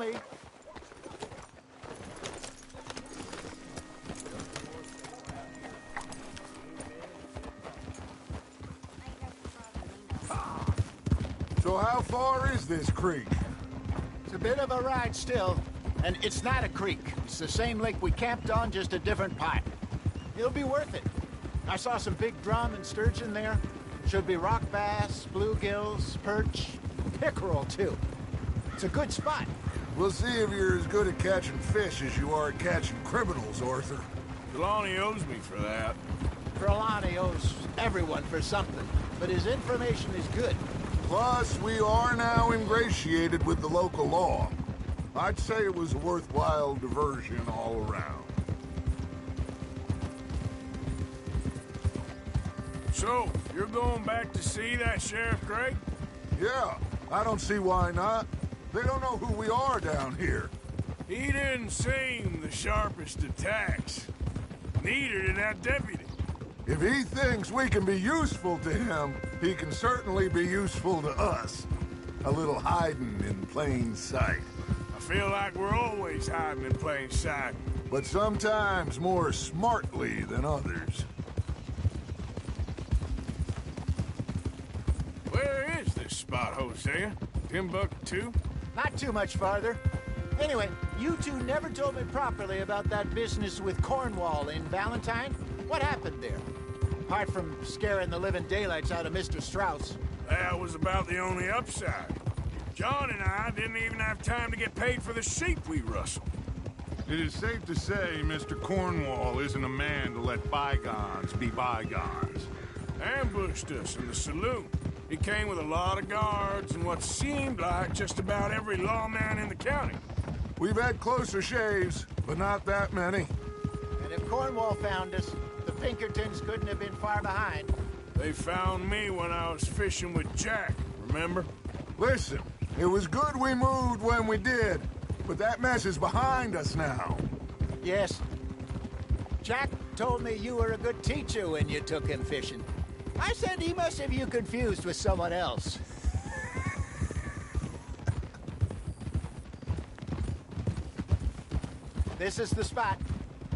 me. So how far is this creek? It's a bit of a ride still, and it's not a creek. It's the same lake we camped on, just a different part. It'll be worth it. I saw some big drum and sturgeon there. Should be rock bass, bluegills, perch, pickerel too. It's a good spot. We'll see if you're as good at catching fish as you are at catching criminals, Arthur. Trelawney owes me for that. Trelawney owes everyone for something, but his information is good. Plus, we are now ingratiated with the local law. I'd say it was a worthwhile diversion all around. So, you're going back to see that Sheriff Craig? Yeah, I don't see why not. They don't know who we are down here. He didn't seem the sharpest attacks. Neither did that deputy. If he thinks we can be useful to him, he can certainly be useful to us. A little hiding in plain sight. I feel like we're always hiding in plain sight. But sometimes more smartly than others. Where is this spot, Hosea? Timbuktu? Not too much farther. Anyway, you two never told me properly about that business with Cornwall in Valentine. What happened there? Apart from scaring the living daylights out of Mr. Strauss. That was about the only upside. John and I didn't even have time to get paid for the sheep we rustled. It is safe to say Mr. Cornwall isn't a man to let bygones be bygones. Ambushed us in the saloon. He came with a lot of guards and what seemed like just about every lawman in the county. We've had closer shaves, but not that many. And if Cornwall found us, the Pinkertons couldn't have been far behind. They found me when I was fishing with Jack, remember? Listen, it was good we moved when we did, but that mess is behind us now. Yes. Jack told me you were a good teacher when you took him fishing. I said he must have you confused with someone else. This is the spot.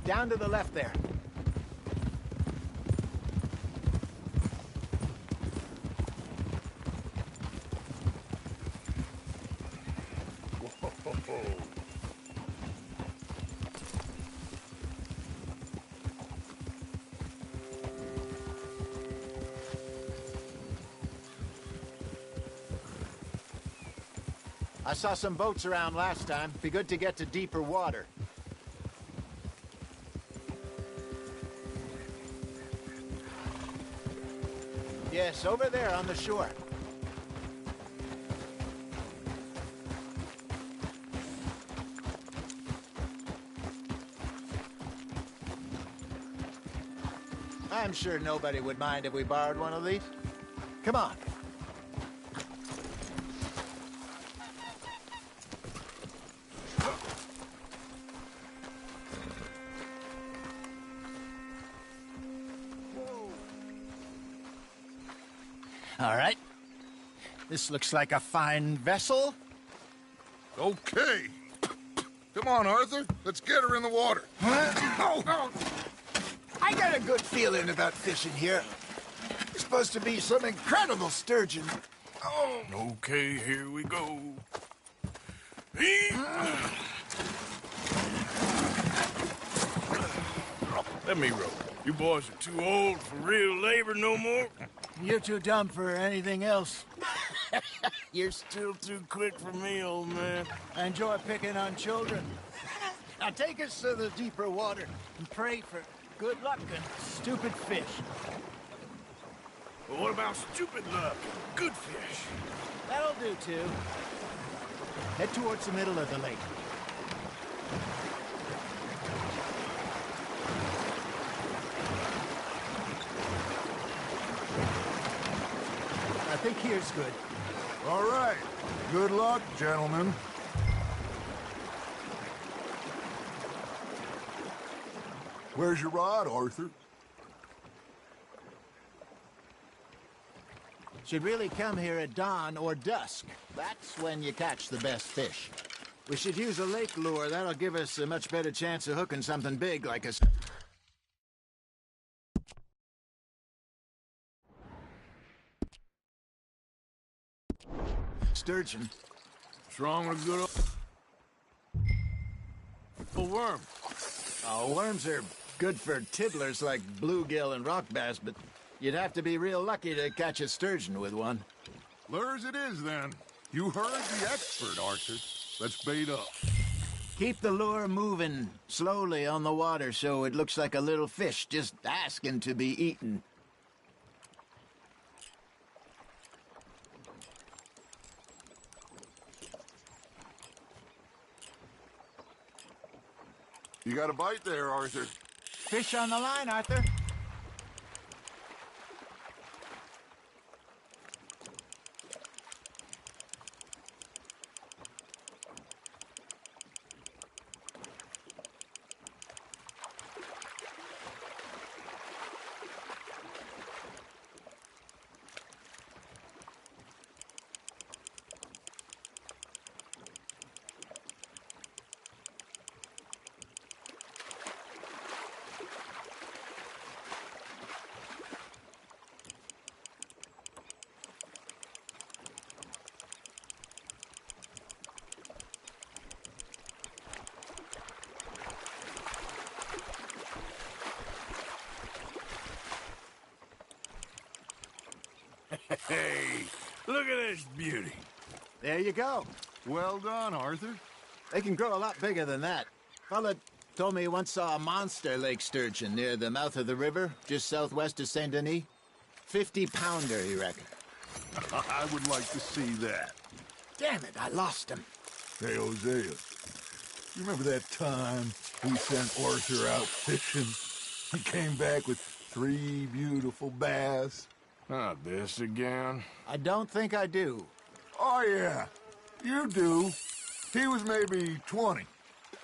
Down to the left there. I saw some boats around last time. Be good to get to deeper water. Yes, over there on the shore. I'm sure nobody would mind if we borrowed one of these. Come on. All right. This looks like a fine vessel. Okay. Come on, Arthur. Let's get her in the water. Oh. I got a good feeling about fishing here. There's supposed to be some incredible sturgeon. Oh. Okay, here we go. Let me row. You boys are too old for real labor no more. You're too dumb for anything else. You're still too quick for me, old man. I enjoy picking on children. Now take us to the deeper water and pray for good luck and stupid fish. But what about stupid luck and good fish? That'll do, too. Head towards the middle of the lake. I think here's good. All right. Good luck, gentlemen. Where's your rod, Arthur? Should really come here at dawn or dusk. That's when you catch the best fish. We should use a lake lure. That'll give us a much better chance of hooking something big like a... sturgeon. What's wrong with a good old worm? Oh, worms are good for tiddlers like bluegill and rock bass, but you'd have to be real lucky to catch a sturgeon with one. Lures it is, then. You heard the expert, Arthur. Let's bait up. Keep the lure moving slowly on the water so it looks like a little fish just asking to be eaten. You got a bite there, Arthur. Fish on the line, Arthur. Hey, look at this beauty. There you go. Well done, Arthur. They can grow a lot bigger than that. Fella told me he once saw a monster lake sturgeon near the mouth of the river, just southwest of Saint Denis. 50-pounder, he reckoned. I would like to see that. Damn it, I lost him. Hey, Hosea, you remember that time we sent Arthur out fishing? He came back with 3 beautiful bass. Not this again. I don't think I do. Oh, yeah, you do. He was maybe 20,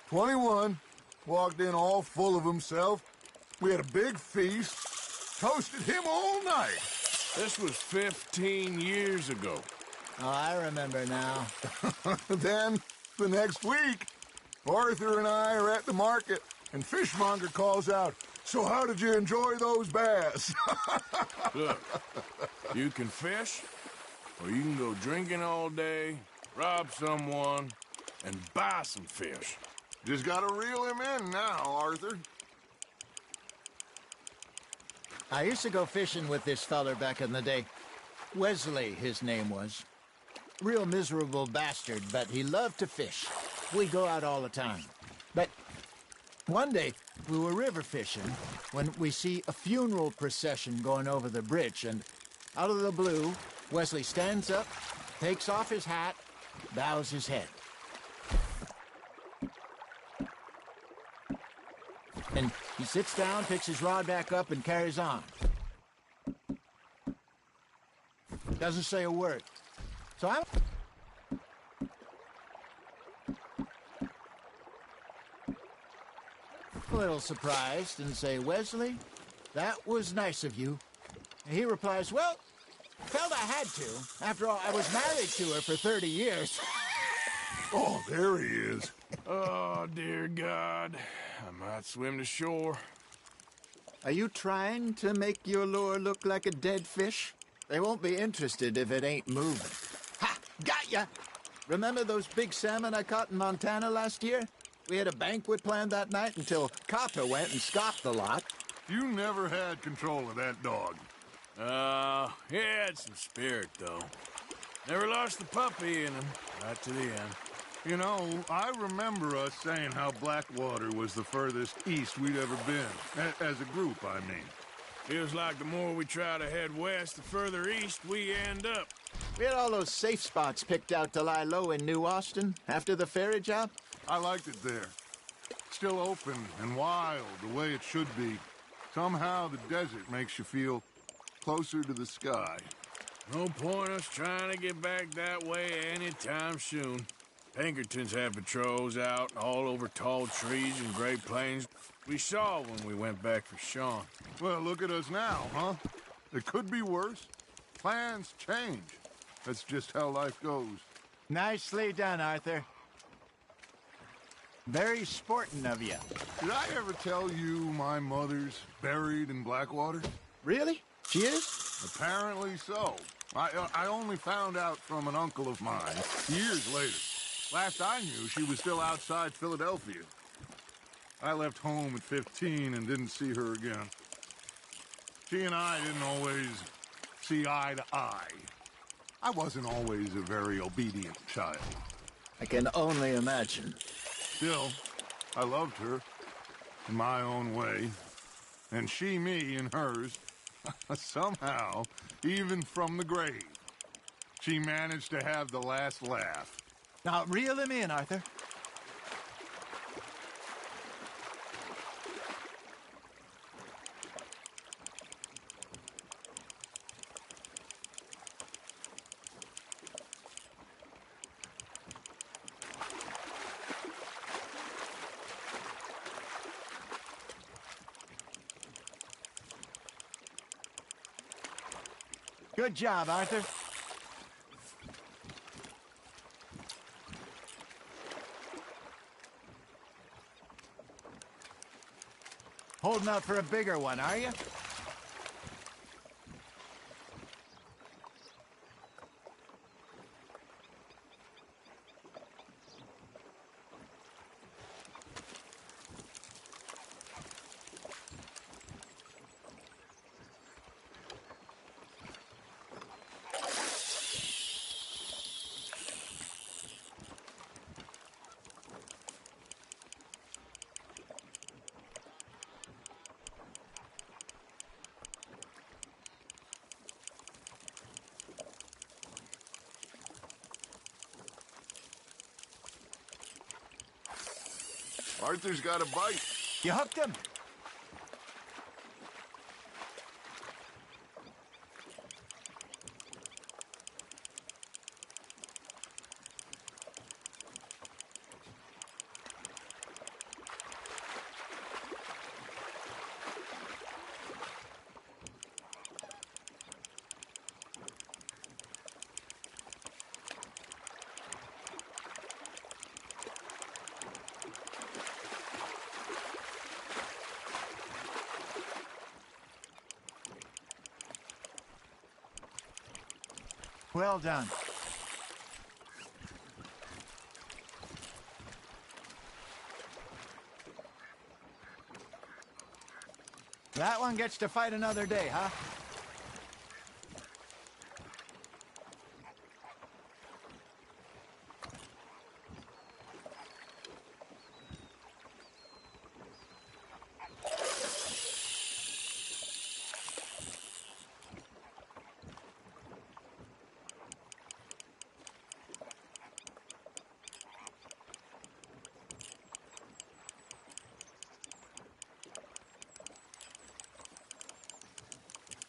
21, walked in all full of himself. We had a big feast, toasted him all night. This was 15 years ago. Oh, I remember now. Then, the next week, Arthur and I are at the market, and Fishmonger calls out, "So how did you enjoy those bass?" Look, you can fish, or you can go drinking all day, rob someone, and buy some fish. Just gotta reel him in now, Arthur. I used to go fishing with this feller back in the day. Wesley, his name was. Real miserable bastard, but he loved to fish. We'd go out all the time. But one day, we were river fishing when we see a funeral procession going over the bridge, and out of the blue, Wesley stands up, takes off his hat, bows his head. And he sits down, picks his rod back up, and carries on. Doesn't say a word. So I'm a little surprised and say, "Wesley, that was nice of you." And he replies, "Well, felt I had to. After all, I was married to her for 30 years. Oh, there he is. Oh, dear God. I might swim to shore. Are you trying to make your lure look like a dead fish? They won't be interested if it ain't moving. Ha! Got ya! Remember those big salmon I caught in Montana last year? We had a banquet planned that night until Copper went and scoffed the lot. You never had control of that dog. He had some spirit, though. Never lost the puppy in him, right to the end. You know, I remember us saying how Blackwater was the furthest east we'd ever been. As a group, I mean. Feels like the more we try to head west, the further east we end up. We had all those safe spots picked out to lie low in New Austin after the ferry job. I liked it there. Still open and wild, the way it should be. Somehow the desert makes you feel closer to the sky. No point us trying to get back that way anytime soon. Pinkertons had patrols out all over tall trees and Great Plains. We saw when we went back for Sean. Well, look at us now, huh? It could be worse. Plans change. That's just how life goes. Nicely done, Arthur. Very sporting of you. Did I ever tell you my mother's buried in Blackwater? Really? She is? Apparently so. I only found out from an uncle of mine years later. Last I knew, she was still outside Philadelphia. I left home at 15 and didn't see her again. She and I didn't always see eye to eye. I wasn't always a very obedient child. I can only imagine. Still, I loved her in my own way, and she me in hers. Somehow, even from the grave, she managed to have the last laugh. Now, reel him in, Arthur. Good job, Arthur. Holding out for a bigger one, are you? Arthur's got a bite. You hooked him. Well done. That one gets to fight another day, huh?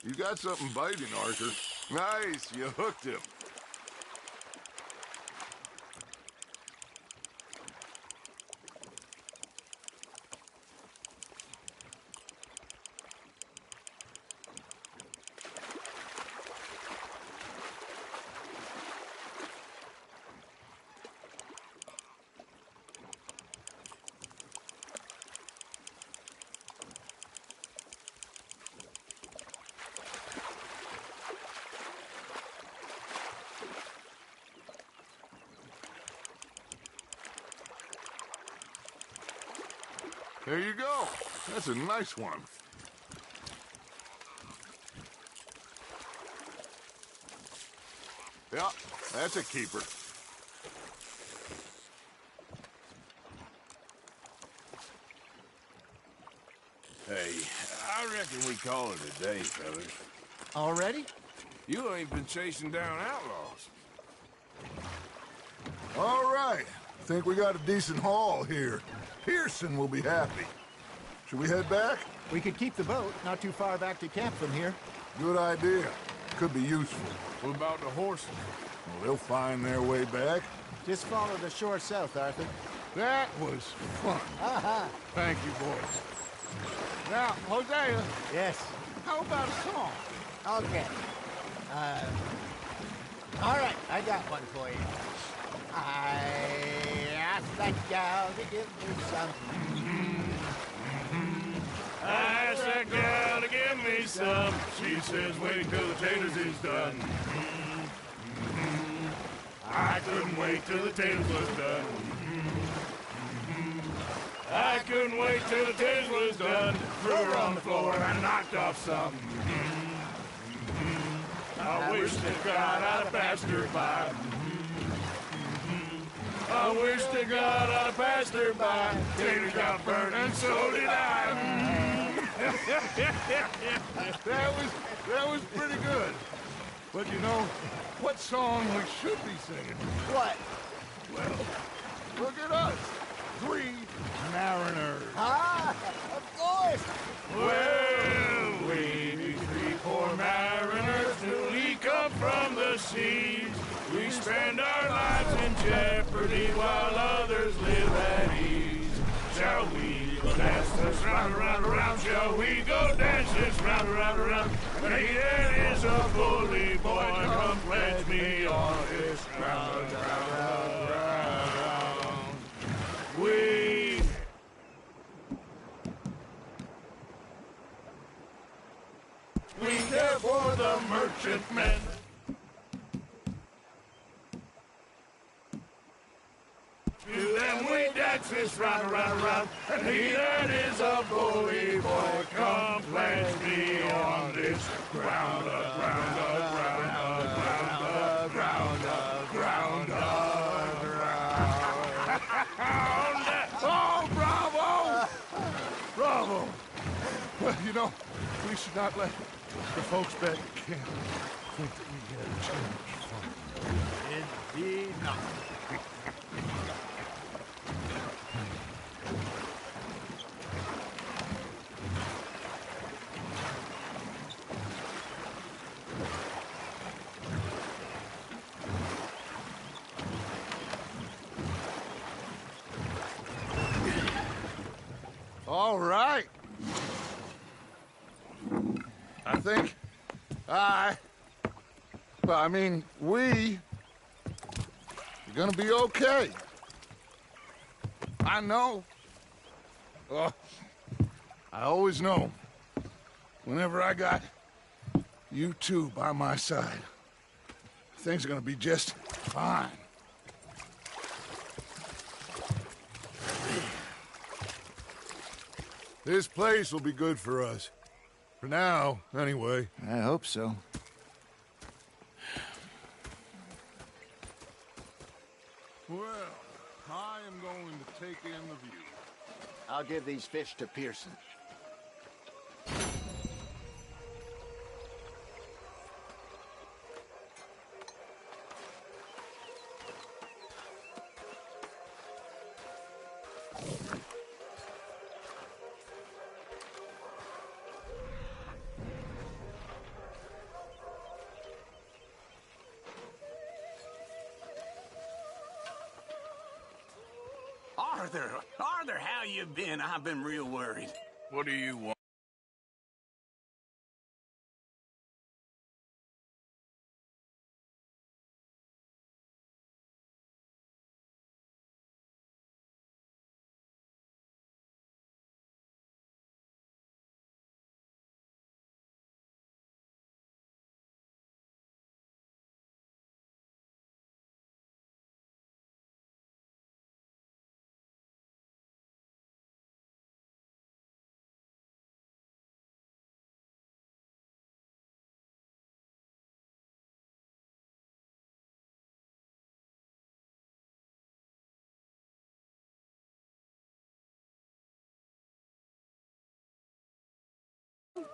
You got something biting, Arthur. Nice, you hooked him. There you go. That's a nice one. Yeah, that's a keeper. Hey, I reckon we call it a day, fellas. Already? You ain't been chasing down outlaws. All right. Think we got a decent haul here. Pearson will be happy. Should we head back? We could keep the boat not too far back to camp from here. Good idea. Could be useful. What about the horses? Well, they'll find their way back. Just follow the shore south, Arthur. That was fun. Aha! Thank you, boys. Now, Hosea, Yes. how about a song? Okay. All right, I got one for you. I asked that gal to give me some. I asked that gal to give me some. She says, wait till the taters is done. I couldn't wait till the taters was done. I couldn't wait till the taters was done. Threw her on the floor and knocked off some. I wish to God I'd have passed her by. I wish to God I'd have passed her by. Taters got burned and so did I. That was pretty good. But you know, what song we should be singing? What? Well, look at us. 3 mariners. Ah, of course. Well, we be 3 poor mariners newly come from the seas. We spend our lives in jeopardy while others live at ease. Shall we go dance this round, around, around? Shall we go dance this round, around, around? When he is a bully boy, come pledge me on this round, round, round. We care for the merchantmen. To them we dance this round, around, around. And he that is a bully boy, come pledge me on this ground, ground, ground, ground, ground, ground, ground. Oh, bravo! Bravo! Well, you know, we should not let the folks back at camp think that we get a change from them. Indeed not. All right. I think we're gonna be okay. I know. Oh, I always know. Whenever I got you two by my side, things are gonna be just fine. This place will be good for us. For now, anyway. I hope so. Well, I am going to take in the view. I'll give these fish to Pearson. Arthur, how you been? I've been real worried. What do you want?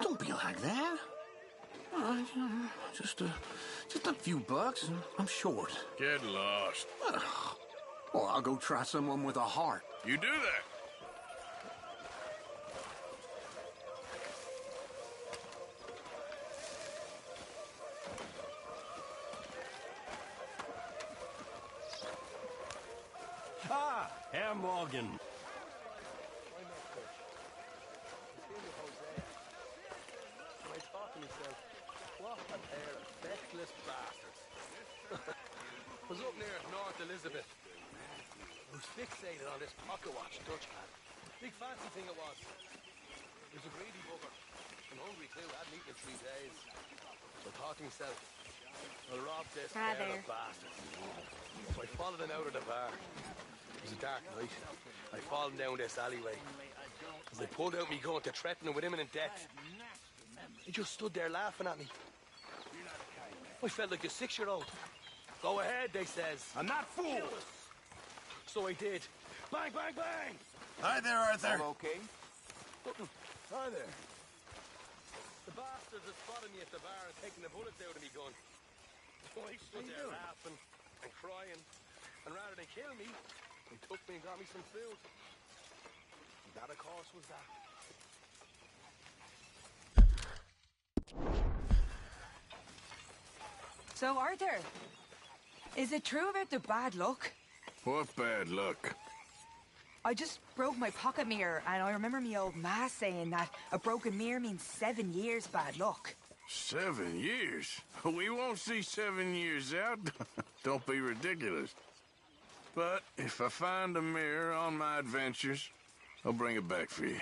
Don't be like that. Just a few bucks, and I'm short. Get lost. Well, I'll go try someone with a heart. You do that. Ah, Herr Morgan. What a pair of feckless bastards. Was up near North Elizabeth. was fixated on this pocket watch Dutch had. Big fancy thing it was. He was a greedy bugger. And hungry too, hadn't eaten in 3 days. So I thought to myself, I'll rob this pair of bastards. So I followed him out of the bar. It was a dark night. I followed him down this alleyway. As I pulled out me gun to threaten him with imminent death, he just stood there laughing at me. I felt like a 6-year-old. Go ahead, they says. I'm not fooled. So I did. Bang, bang, bang! Hi there, Arthur. All okay? Nothing. Hi there. The bastards had spotted me at the bar and taken the bullets out of me gun. So I stood there laughing and crying. And rather than kill me, they took me and got me some food. And that, of course, was that. So, Arthur, is it true about the bad luck? What bad luck? I just broke my pocket mirror, and I remember me old ma saying that a broken mirror means 7 years bad luck. 7 years? We won't see 7 years out. Don't be ridiculous. But if I find a mirror on my adventures, I'll bring it back for you.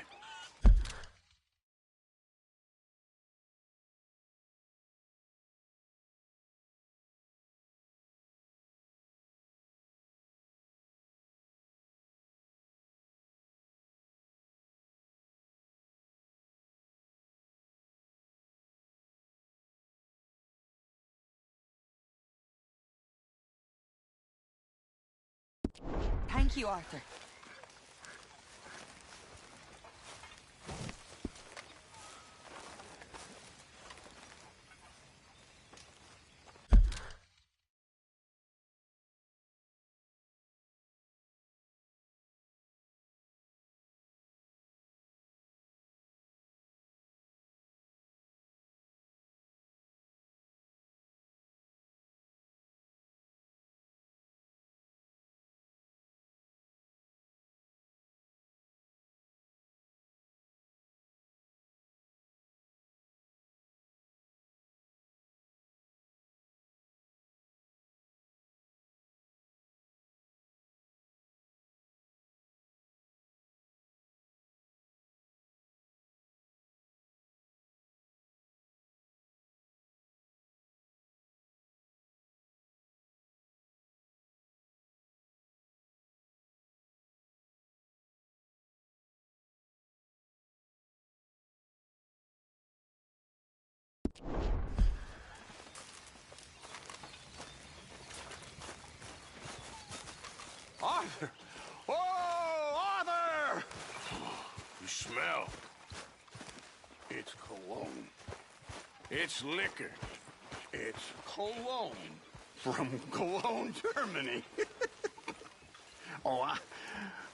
Thank you, Arthur. Arthur! Oh, Arthur! You smell. It's cologne. It's liquor. It's cologne from Cologne, Germany. Oh,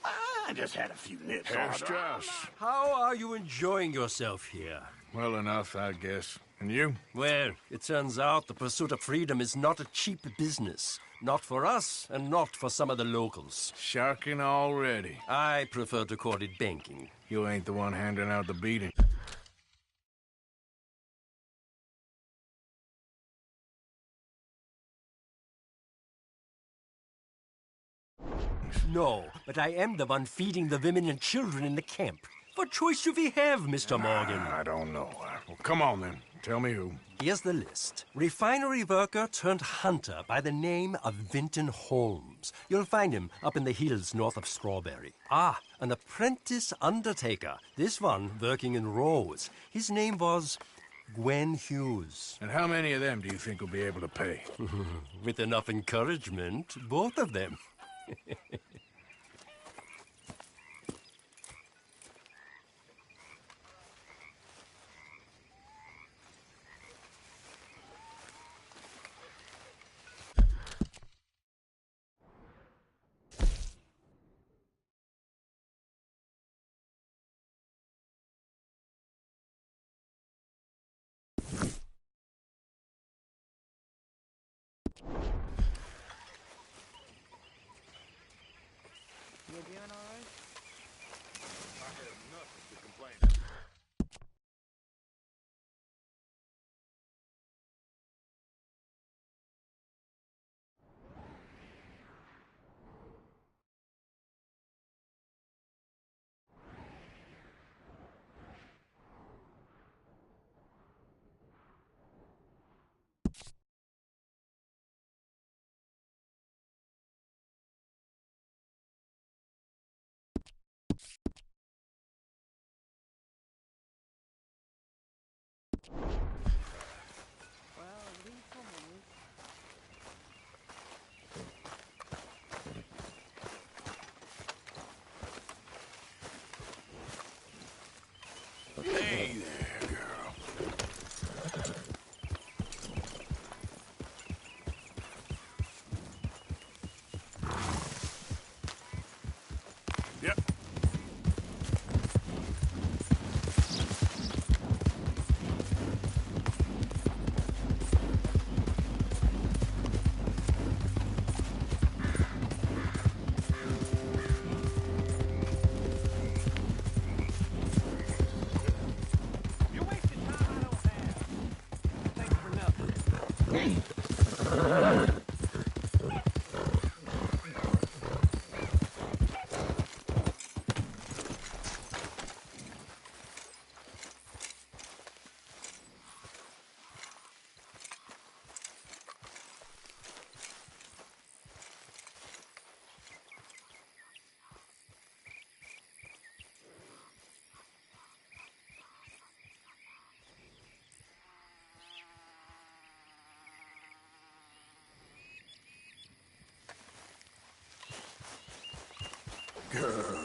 I just had a few nips. Herr Arthur. Strauss. How are you enjoying yourself here? Well enough, I guess. And you? Well, it turns out the pursuit of freedom is not a cheap business. Not for us, and not for some of the locals. Sharking already. I prefer to call it banking. You ain't the one handing out the beating. No, but I am the one feeding the women and children in the camp. What choice do we have, Mr. Morgan? I don't know. Well, come on then. Tell me who. Here's the list. Refinery worker turned hunter by the name of Vinton Holmes. You'll find him up in the hills north of Strawberry. Ah, an apprentice undertaker. This one working in Rose. His name was Gwen Hughes. And how many of them do you think will be able to pay? With enough encouragement, both of them. You doing all right? Girl.